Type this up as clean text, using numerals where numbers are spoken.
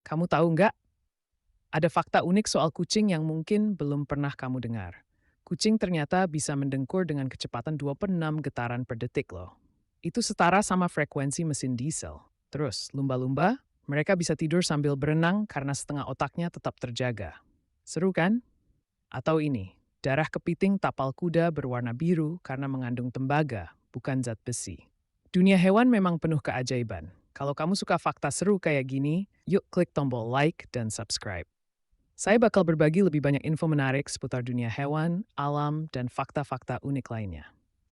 Kamu tahu nggak, ada fakta unik soal kucing yang mungkin belum pernah kamu dengar. Kucing ternyata bisa mendengkur dengan kecepatan 26 getaran per detik loh. Itu setara sama frekuensi mesin diesel. Terus, lumba-lumba, mereka bisa tidur sambil berenang karena setengah otaknya tetap terjaga. Seru kan? Atau ini, darah kepiting tapal kuda berwarna biru karena mengandung tembaga, bukan zat besi. Dunia hewan memang penuh keajaiban. Kalau kamu suka fakta seru kayak gini, yuk klik tombol like dan subscribe. Saya bakal berbagi lebih banyak info menarik seputar dunia hewan, alam, dan fakta-fakta unik lainnya.